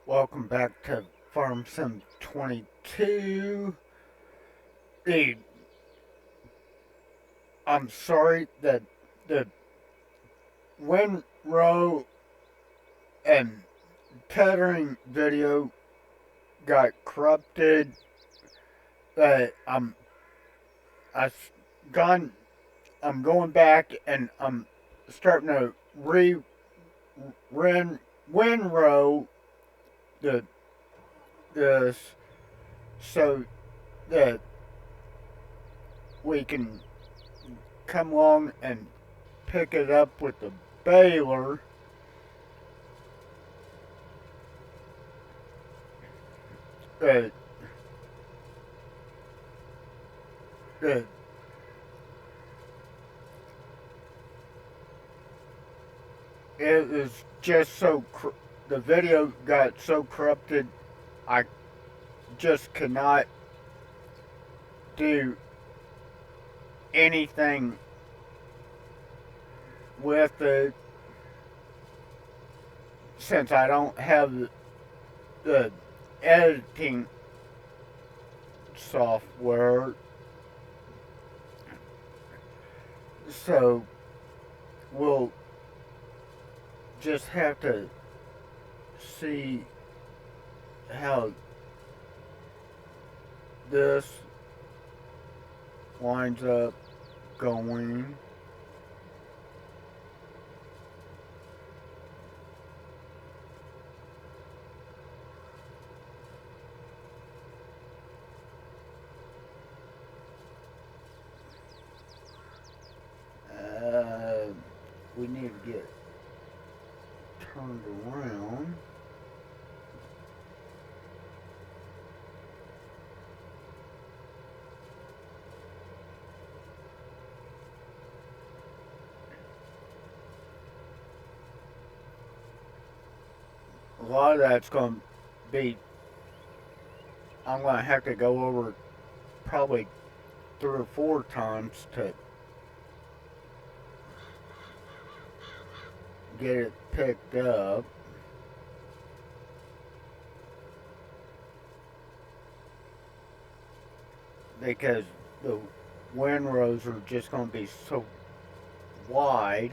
Welcome back to Farm Sim 22. The, I'm sorry that the windrow and tethering video got corrupted. I've gone. I'm going back and I'm starting to windrow the this so that we can come along and pick it up with the baler. Uh, uh, it was just so the video got so corrupted. I just cannot do anything with it since I don't have the editing software. So we'll just have to see how this winds up going. We need to get turned around. A lot of that's going to be, I'm going to have to go over probably 3 or 4 times to get it picked up. Because the windrows are just going to be so wide.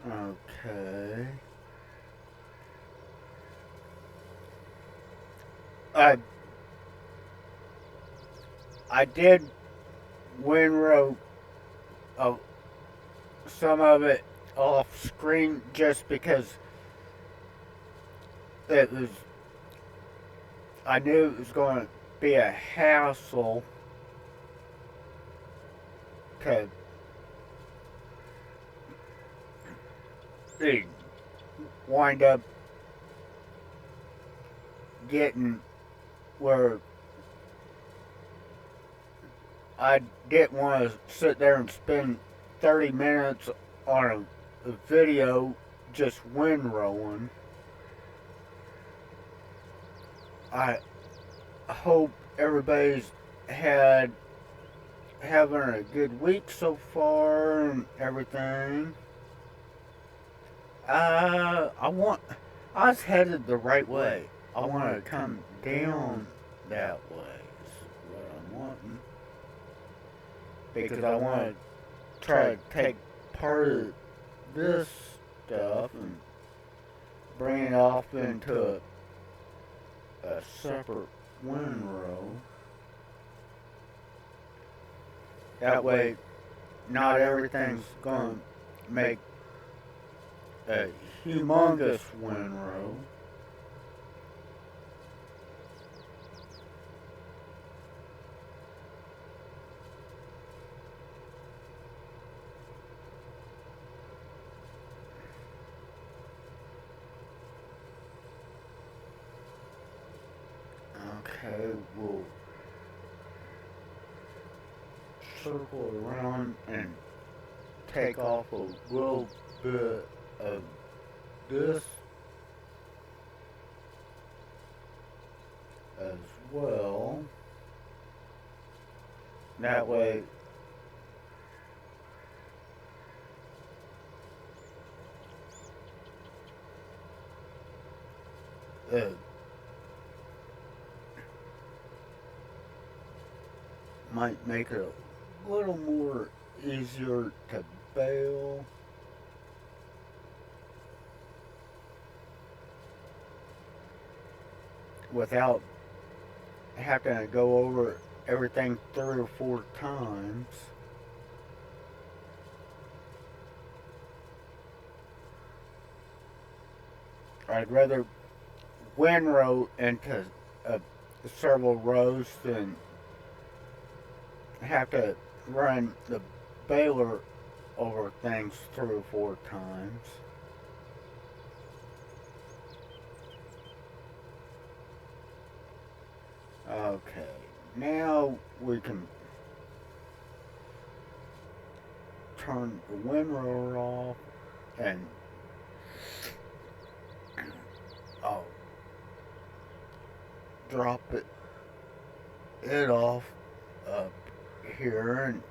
Okay. I I did windrow some of it off screen just because it was I knew it was going to be a hassle to wind up getting where I didn't want to sit there and spend 30 minutes on a video just windrowing. I hope everybody's having a good week so far and everything. I was headed the right way. I want to come down that way. Is what I'm wanting. Because I want to try to take part of this stuff and bring it off into a separate windrow. That way, not everything's going to make a humongous windrow. Okay, we'll circle around and take off a little bit of this as well. That way it might make it a little more easier to bale. Without having to go over everything 3 or 4 times. I'd rather windrow into several rows than have to run the baler over things 3 or 4 times. Okay, now we can turn the windrower off and drop it off up here and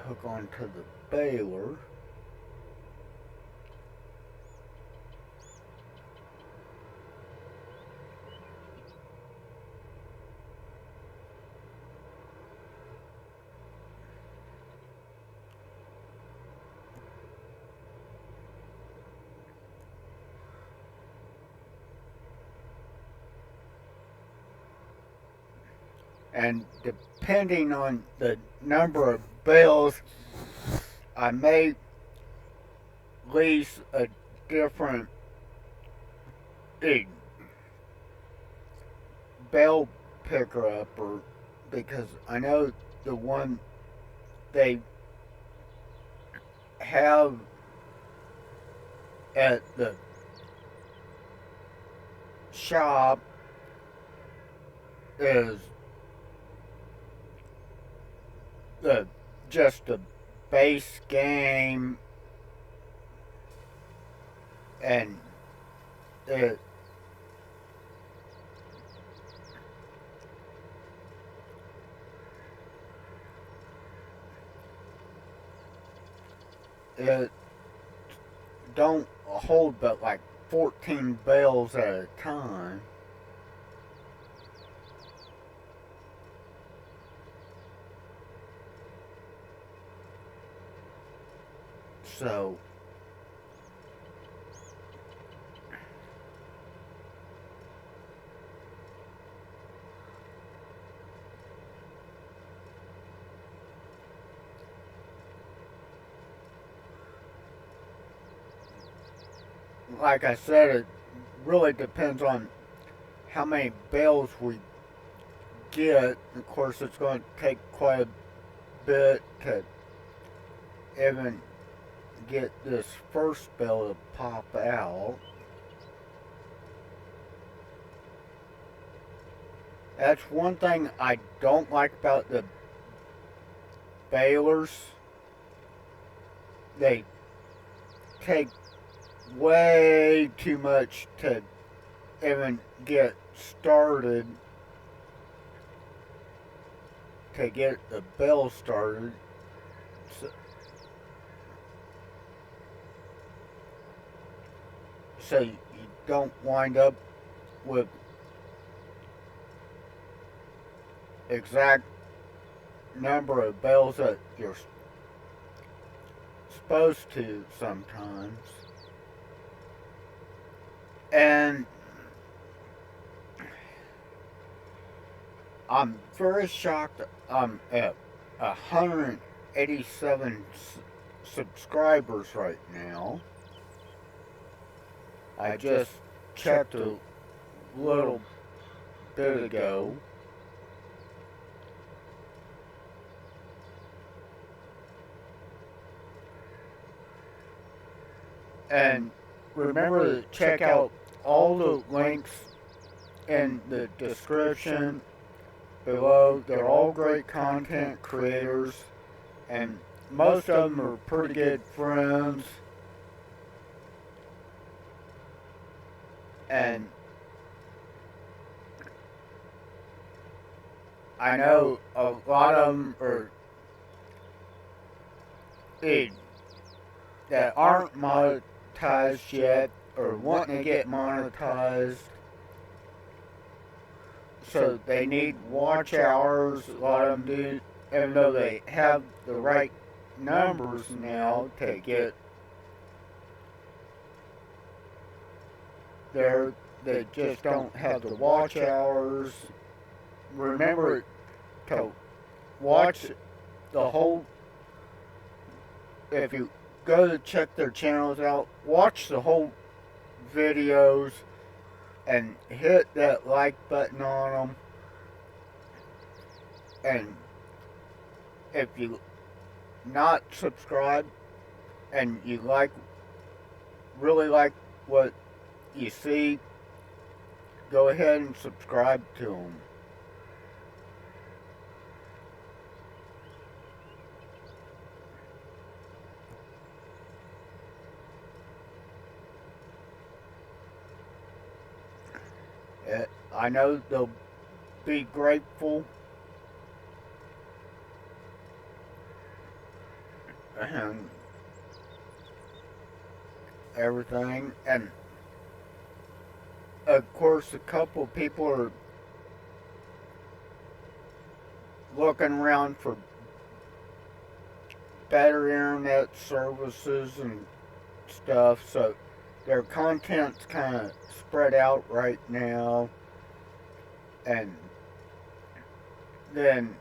hook onto the baler. And depending on the number of bales, I may lease a different bale picker upper, because I know the one they have at the shop is just a base game, and it don't hold but like 14 bales at a time. So like I said, it really depends on how many bales we get. Of course, it's going to take quite a bit to even get this first bale to pop out. That's one thing I don't like about the balers. They take way too much to even get started, to get the bale started. So you don't wind up with exact number of bales that you're supposed to sometimes. And I'm very shocked I'm at 187 subscribers right now. I just checked a little bit ago. And remember to check out all the links in the description below. They're all great content creators. and most of them are pretty good friends. And I know a lot of them are that aren't monetized yet or wanting to get monetized. So they need watch hours. A lot of them do, even though they have the right numbers now to get there. They just don't have the watch hours. Remember to watch the whole. If you go to check their channels out, watch the whole videos and hit that like button on them. And if you not subscribed and you really like what you see, go ahead and subscribe to them. I know they'll be grateful and everything. And of course, a couple of people are looking around for better internet services and stuff, so their content's kind of spread out right now. And then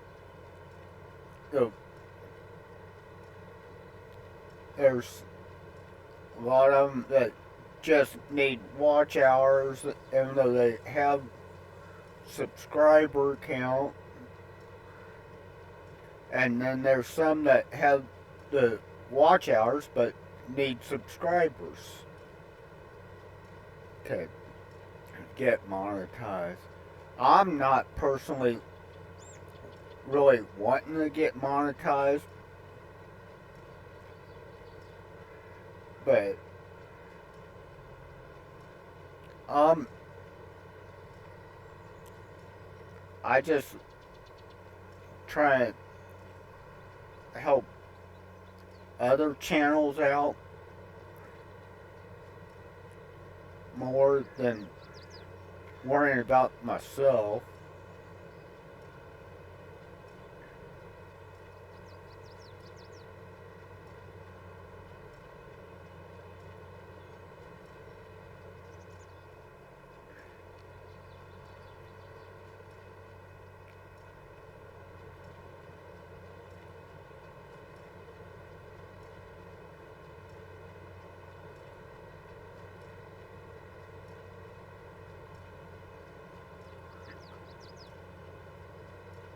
there's a lot of them that just need watch hours, even though they have subscriber count. And then there's some that have the watch hours but need subscribers to get monetized. I'm not personally really wanting to get monetized, but I just try to help other channels out more than worrying about myself.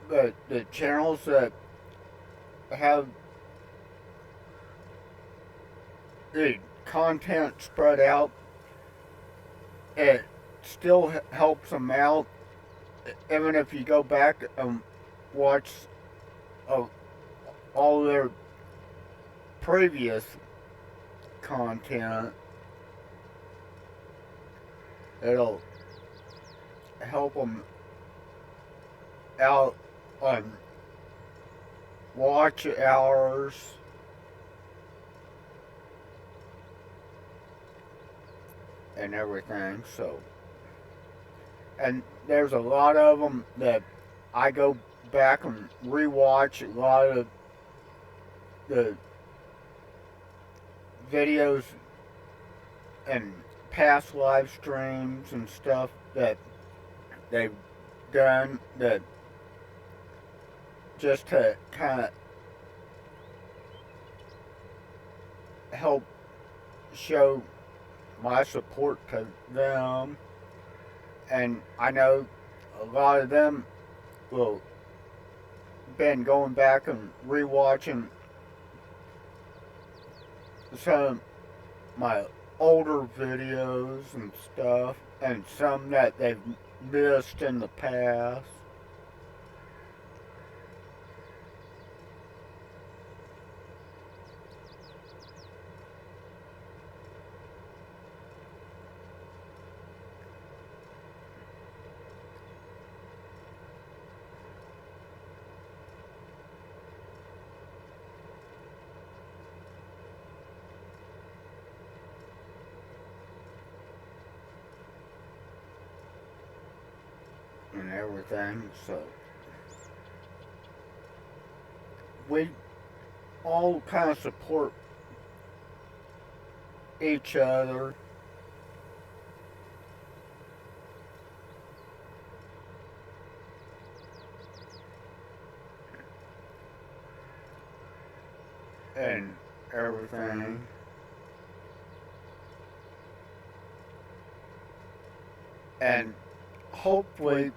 But the channels that have the content spread out, it still helps them out. Even if you go back and watch all their previous content, it'll help them out on watch hours and everything. So, and there's a lot of them that I go back and rewatch a lot of the videos and past live streams and stuff that they've done, that just to kind of help show my support to them. And I know a lot of them will been going back and rewatching some of my older videos and stuff, and some that they've missed in the past. everything. So we all kind of support each other. And everything. And hopefully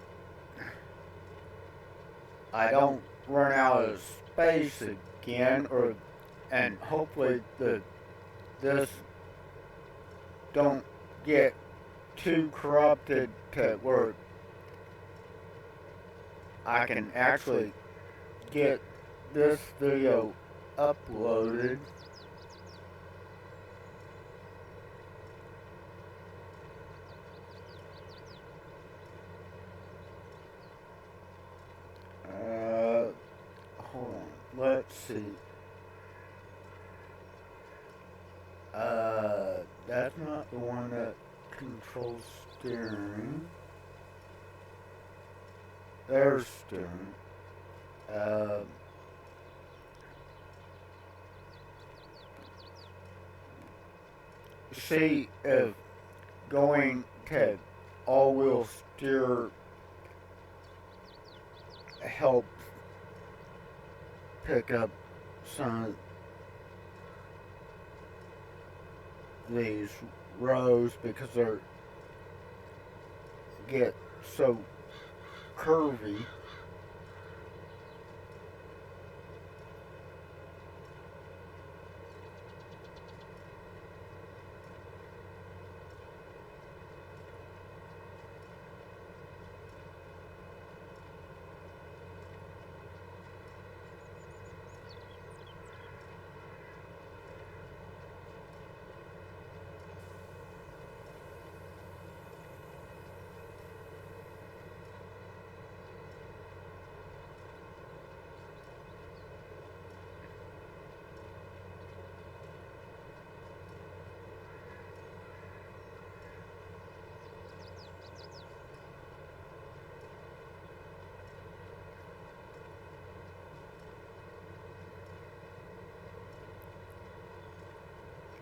I don't run out of space again, and hopefully this don't get too corrupted to where I can actually get this video uploaded. Hold on. Let's see. That's not the one that controls steering. There's steering. See if going to all-wheel steer helps pick up some of these rows because they're get so curvy.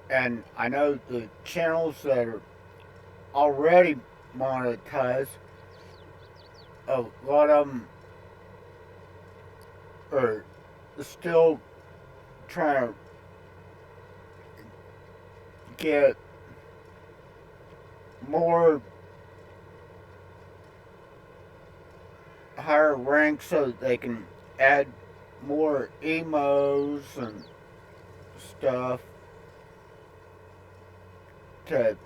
And I know the channels that are already monetized, a lot of them are still trying to get more higher ranks so that they can add more emos and stuff to,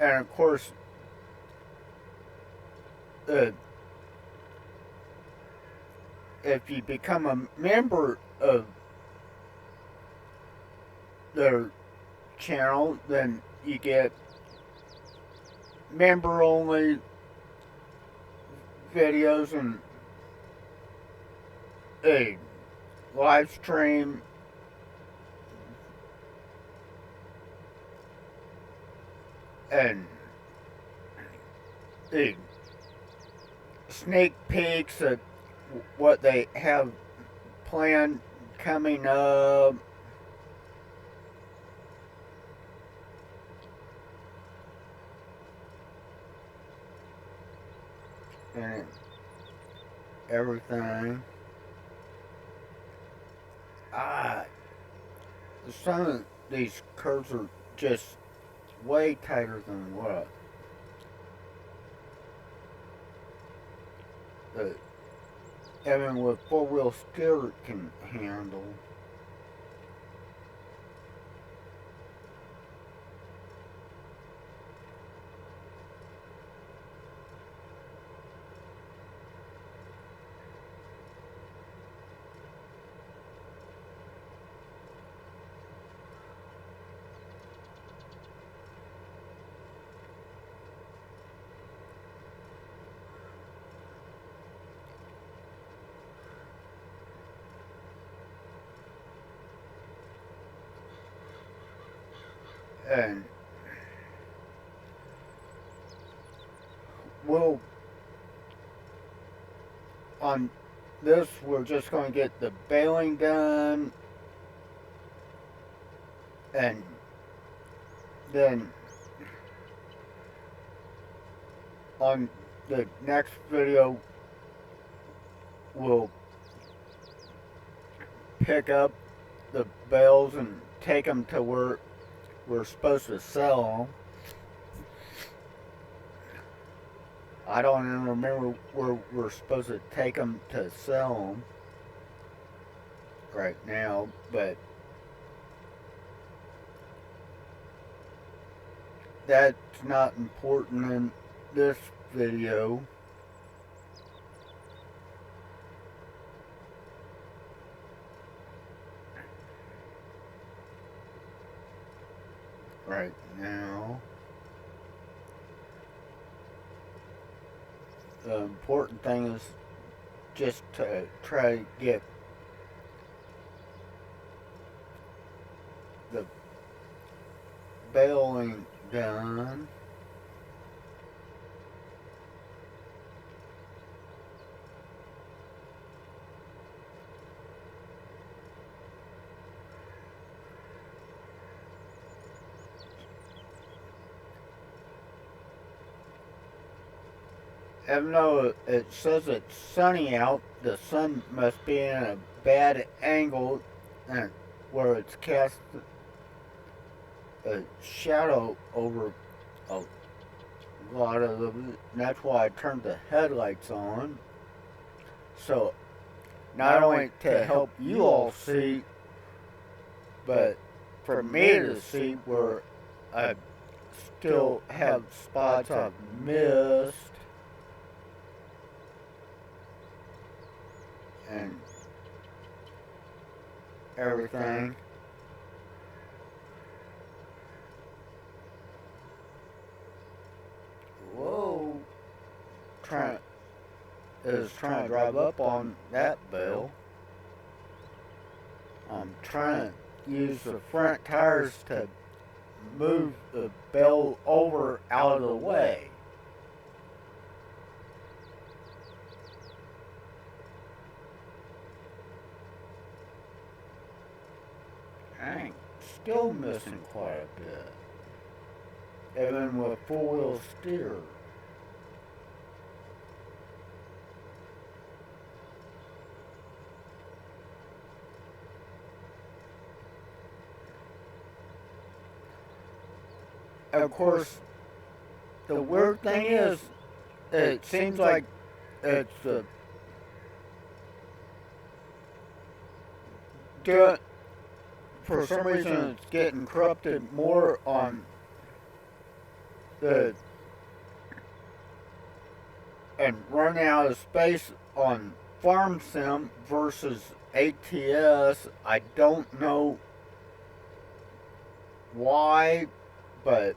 and of course if you become a member of their channel, then you get member only videos and a live stream and sneak peeks of what they have planned coming up. And everything. Some of these curves are just way tighter than what even with four-wheel steer can handle. And we'll, on this, we're just going to get the baling done, and then on the next video, we'll pick up the bales and take them to where we're supposed to sell them. I don't even remember where we're supposed to take them to sell them right now, but that's not important in this video. Right now, the important thing is just to try to get the baling done. Even though it says it's sunny out, the sun must be in a bad angle and where it's cast a shadow over a lot of it. And that's why I turned the headlights on. So, not only to help you all see, but for me to see where I still have spots I've missed. And everything. Whoa. Trying to drive up on that bale. I'm trying to use the front tires to move the bale over out of the way. Dang, still missing quite a bit. Even with four-wheel steer. Of course, the weird thing is, it seems like it's for some reason it's getting corrupted more on the and running out of space on Farm Sim versus ATS. I don't know why, but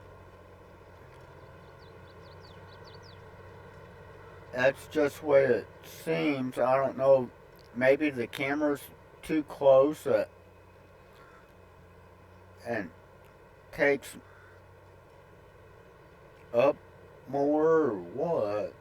that's just what it seems. I don't know. Maybe the camera's too close and takes up more or what.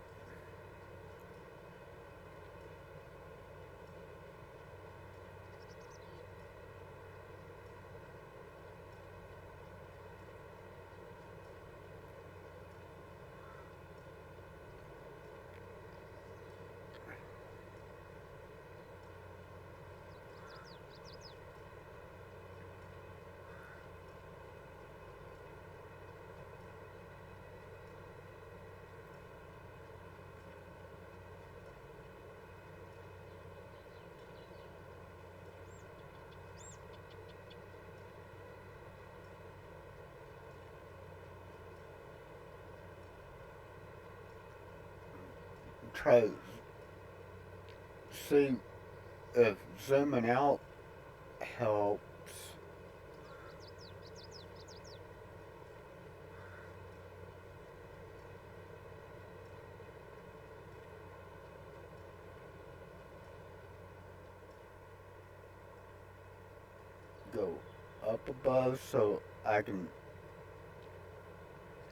Try to see if zooming out helps. Go up above so I can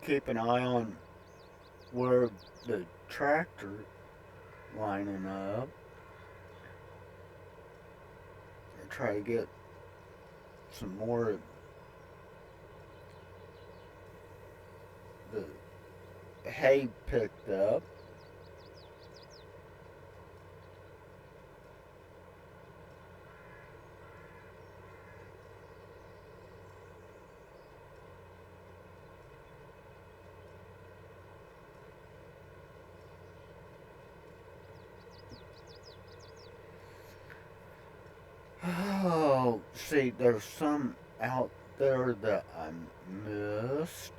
keep an eye on where the tractor lining up and try to get some more of the hay picked up. Oh, see, there's some out there that I missed.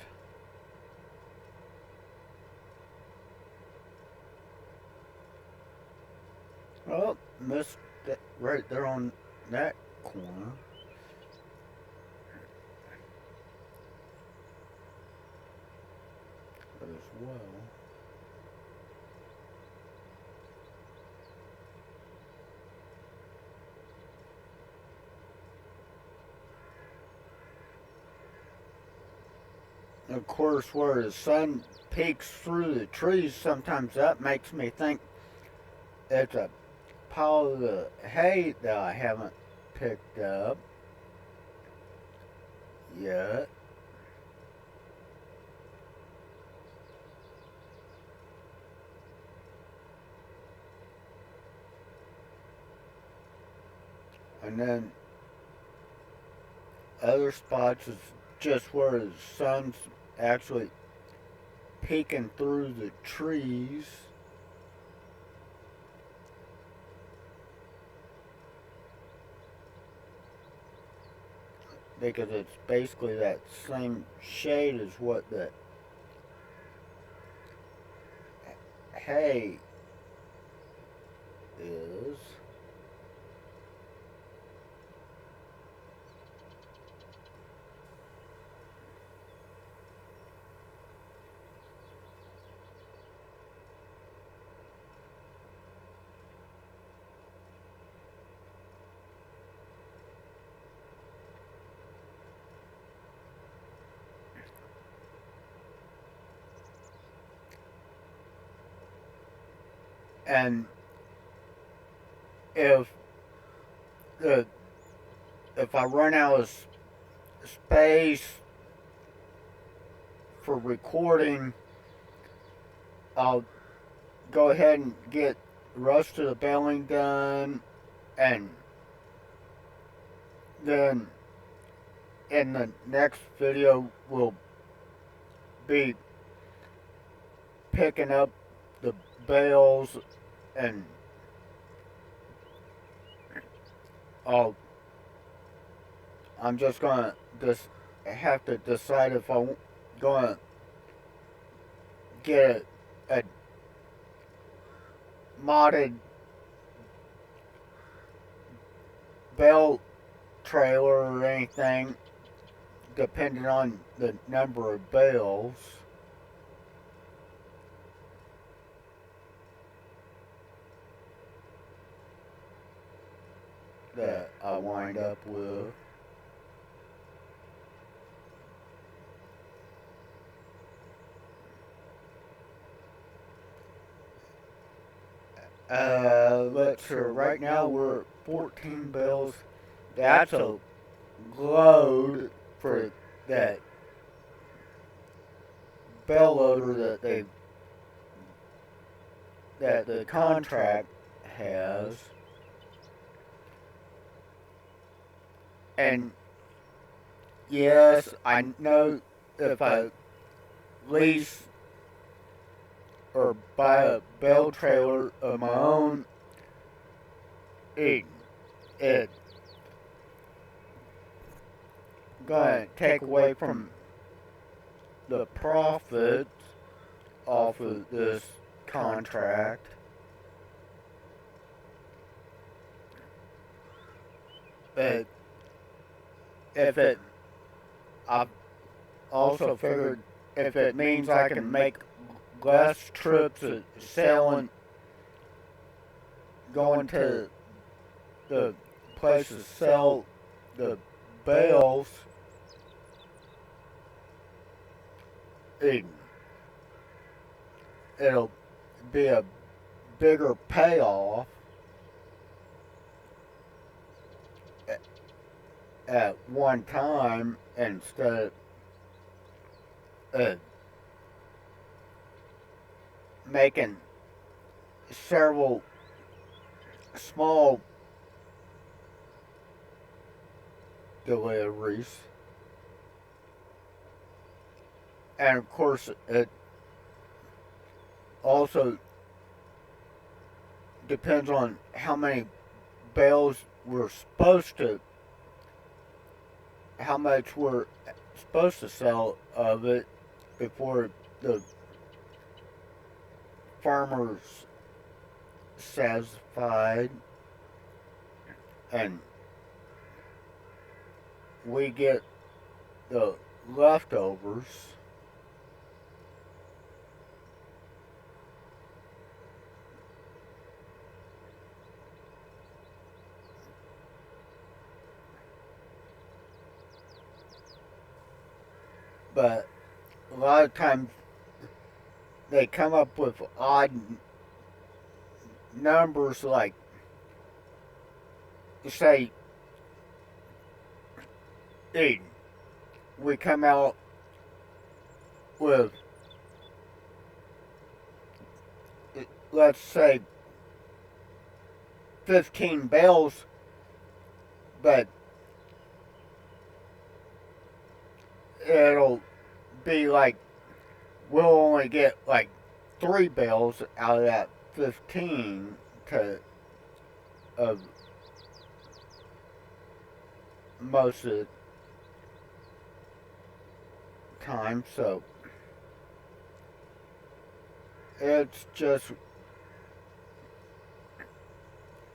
Oh, missed that right there on that corner as well. Of course, where the sun peeks through the trees, sometimes that makes me think it's a pile of the hay that I haven't picked up yet. And then other spots is just where the sun's actually peeking through the trees. Because it's basically that same shade as what the hay is. And if the if I run out of space for recording, I'll go ahead and get the rest of the baling done, and then in the next video we'll be picking up the bales, and I'm just gonna have to decide if I'm gonna get a modded bale trailer or anything, depending on the number of bales. That I wind up with. Let's see, right now we're 14 bales. That's a load for that bale loader that the contract has. And yes, I know if I lease or buy a bale trailer of my own, it gonna take away from the profits off of this contract. But I've also figured if it means I can make less trips of selling, going to the place to sell the bales, it'll be a bigger payoff at one time instead of making several small deliveries. And of course, it also depends on how many bales we're supposed to, how much we're supposed to sell of it before the farmer's satisfied and we get the leftovers. But a lot of times they come up with odd numbers, like say we come out with, let's say, 15 bales, but it'll be like we'll only get like 3 bales out of that 15 of most of the time. So it's just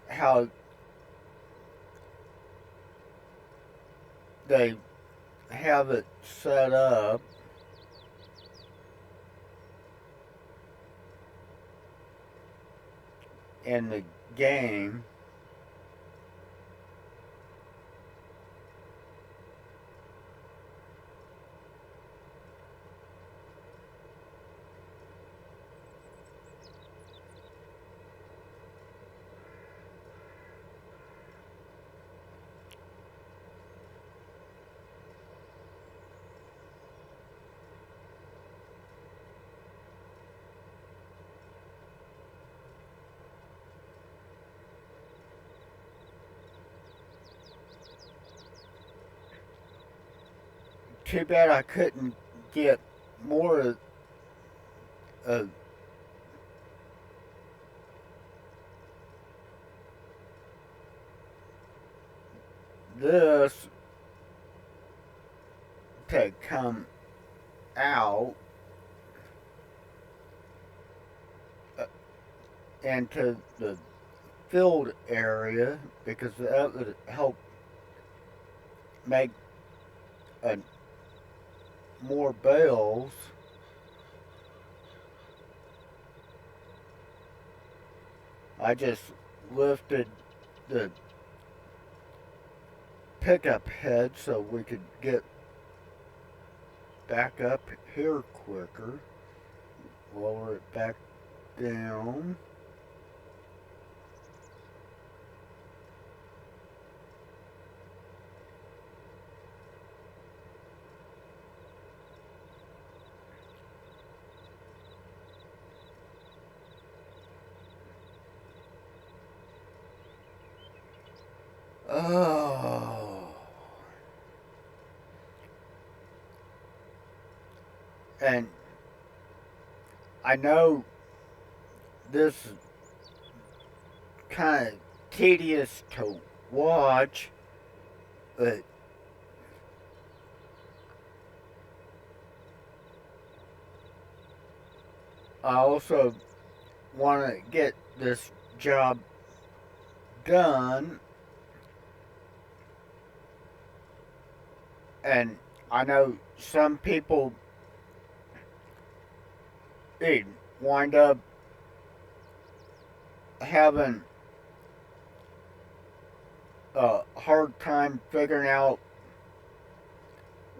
how they have it set up. In the game. Too bad I couldn't get more of this to come out into the field area, because that would help make more bales. I just lifted the pickup head so we could get back up here quicker. Lower it back down. Oh. And I know this is kind of tedious to watch, but I also want to get this job done. And I know some people, they wind up having a hard time figuring out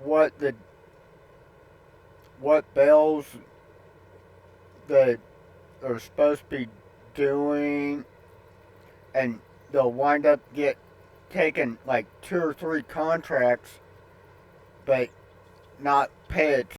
what bales the they're supposed to be doing, and they'll wind up taking like 2 or 3 contracts, but not pay it